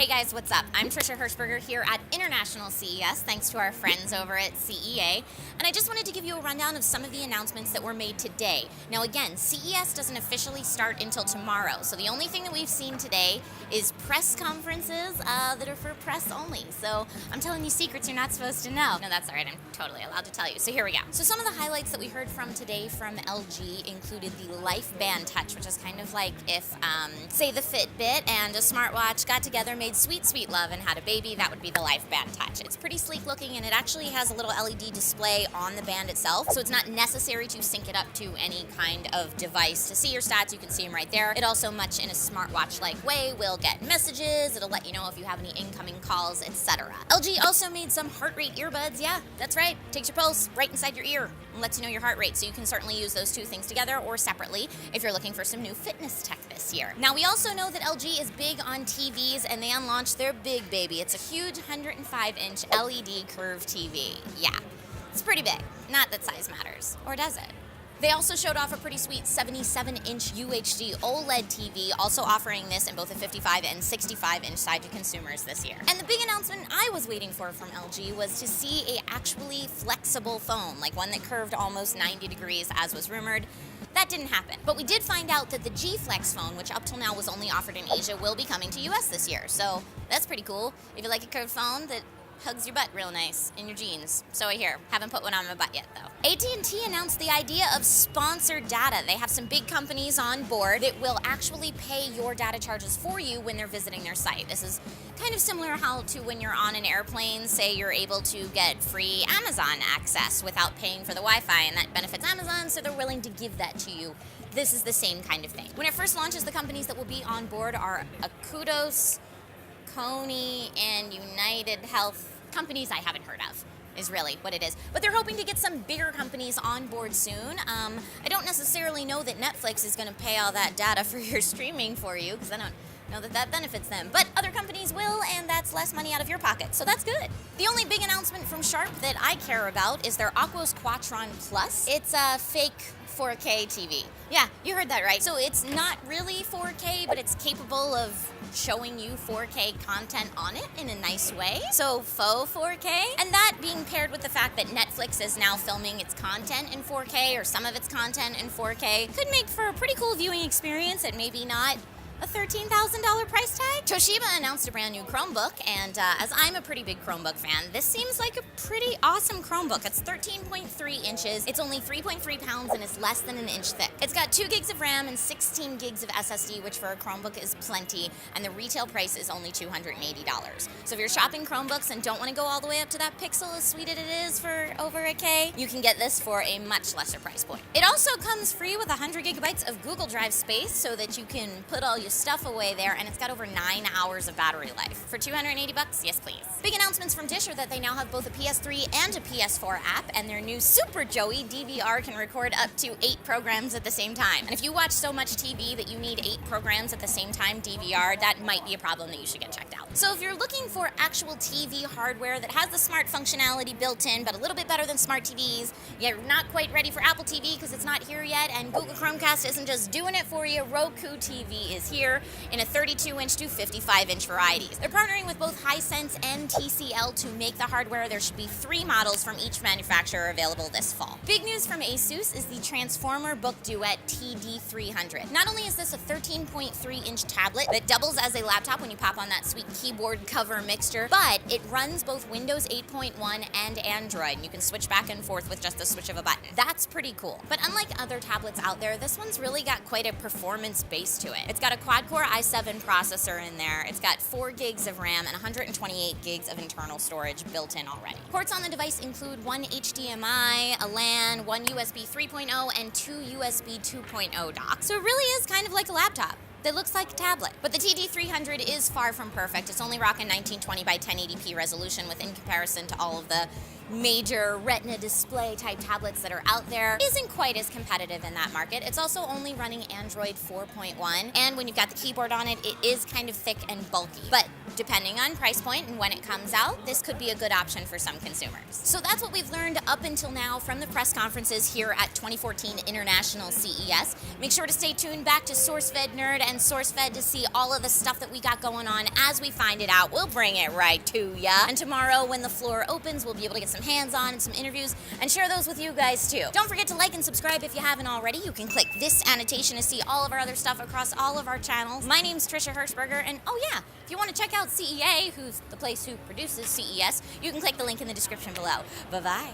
Hey guys, what's up? I'm Trisha Hirschberger here at International CES, thanks to our friends over at CEA. And I just wanted to give you a rundown of some of the announcements that were made today. Now again, CES doesn't officially start until tomorrow, so the only thing that we've seen today is press conferences that are for press only. So I'm telling you secrets you're not supposed to know. No, that's all right, I'm totally allowed to tell you. So here we go. So some of the highlights that we heard from today from LG included the Life Band Touch, which is kind of like if, say, the Fitbit and a smartwatch got together, made sweet, sweet love and had a baby. That would be the Life Band Touch. It's pretty sleek looking and it actually has a little LED display on the band itself, so it's not necessary to sync it up to any kind of device to see your stats. You can see them right there. It also, much in a smartwatch-like way, will get messages. It'll let you know if you have any incoming calls, etc. LG also made some heart rate earbuds. Yeah, that's right. Takes your pulse right inside your ear and lets you know your heart rate, so you can certainly use those two things together or separately if you're looking for some new fitness tech this year. Now, we also know that LG is big on TVs, and they launched their big baby. It's a huge 105-inch LED curved TV. Yeah, it's pretty big. Not that size matters. Or does it? They also showed off a pretty sweet 77-inch UHD OLED TV, also offering this in both a 55 and 65-inch side to consumers this year. And the big announcement I was waiting for from LG was to see a actually flexible phone, like one that curved almost 90 degrees as was rumored. That didn't happen. But we did find out that the G Flex phone, which up till now was only offered in Asia, will be coming to US this year. So that's pretty cool. If you like a curved phone that hugs your butt real nice in your jeans. So I hear. Haven't put one on my butt yet, though. AT&T announced the idea of sponsored data. They have some big companies on board that will actually pay your data charges for you when they're visiting their site. This is kind of similar how to when you're on an airplane, say you're able to get free Amazon access without paying for the Wi-Fi, and that benefits Amazon, so they're willing to give that to you. This is the same kind of thing. When it first launches, the companies that will be on board are Akudos, Coney, and United Health. Companies I haven't heard of is really what it is. But they're hoping to get some bigger companies on board soon. I don't necessarily know that Netflix is going to pay all that data for your streaming for you, because I don't know that that benefits them. But other companies will, and that's less money out of your pocket, so that's good. The only big announcement from Sharp that I care about is their Aquos Quatron Plus. It's a fake 4K TV. Yeah, you heard that right. So it's not really 4K, but it's capable of showing you 4K content on it in a nice way. So faux 4K. And that being paired with the fact that Netflix is now filming its content in 4K, or some of its content in 4K, could make for a pretty cool viewing experience at maybe not a $13,000 price tag. Toshiba announced a brand new Chromebook, and as I'm a pretty big Chromebook fan, this seems like a pretty awesome Chromebook. It's 13.3 inches, it's only 3.3 pounds, and it's less than an inch thick. It's got 2 gigs of RAM and 16 gigs of SSD, which for a Chromebook is plenty, and the retail price is only $280. So if you're shopping Chromebooks and don't want to go all the way up to that Pixel, as sweet as it is for over a K, you can get this for a much lesser price point. It also comes free with 100 gigabytes of Google Drive space so that you can put all your stuff away there, and it's got over 9 hours of battery life. For $280, yes please. Big announcements from Dish are that they now have both a PS3 and a PS4 app, and their new Super Joey DVR can record up to 8 programs at the same time. And if you watch so much TV that you need 8 programs at the same time DVR, that might be a problem that you should get checked out. So if you're looking for actual TV hardware that has the smart functionality built in, but a little bit better than smart TVs, you're not quite ready for Apple TV because it's not here yet, and Google Chromecast isn't just doing it for you, Roku TV is here in a 32-inch to 55-inch varieties. They're partnering with both Hisense and TCL to make the hardware. There should be 3 models from each manufacturer available this fall. Big news from ASUS is the Transformer Book Duet TD300. Not only is this a 13.3-inch tablet that doubles as a laptop when you pop on that sweet keyboard cover mixture, but it runs both Windows 8.1 and Android, and you can switch back and forth with just the switch of a button. That's pretty cool. But unlike other tablets out there, this one's really got quite a performance base to it. It's got a quad-core i7 processor in there. It's got 4 gigs of RAM and 128 gigs of internal storage built in already. Ports on the device include 1 HDMI, a LAN, 1 USB 3.0, and 2 USB 2.0 docks. So it really is kind of like a laptop that looks like a tablet. But the TD300 is far from perfect. It's only rocking 1920 by 1080p resolution, with, in comparison to all of the major retina display type tablets that are out there isn't quite as competitive in that market. It's also only running Android 4.1, and when you've got the keyboard on it, it is kind of thick and bulky. But depending on price point and when it comes out, this could be a good option for some consumers. So that's what we've learned up until now from the press conferences here at 2014 International CES. Make sure to stay tuned back to SourceFed Nerd and SourceFed to see all of the stuff that we got going on. As we find it out, we'll bring it right to ya. And tomorrow when the floor opens, we'll be able to get some hands-on and some interviews and share those with you guys too. Don't forget to like and subscribe if you haven't already. You can click this annotation to see all of our other stuff across all of our channels. My name's Trisha Hirschberger, and oh yeah, if you want to check out CEA, who's the place who produces CES, you can click the link in the description below. Bye-bye.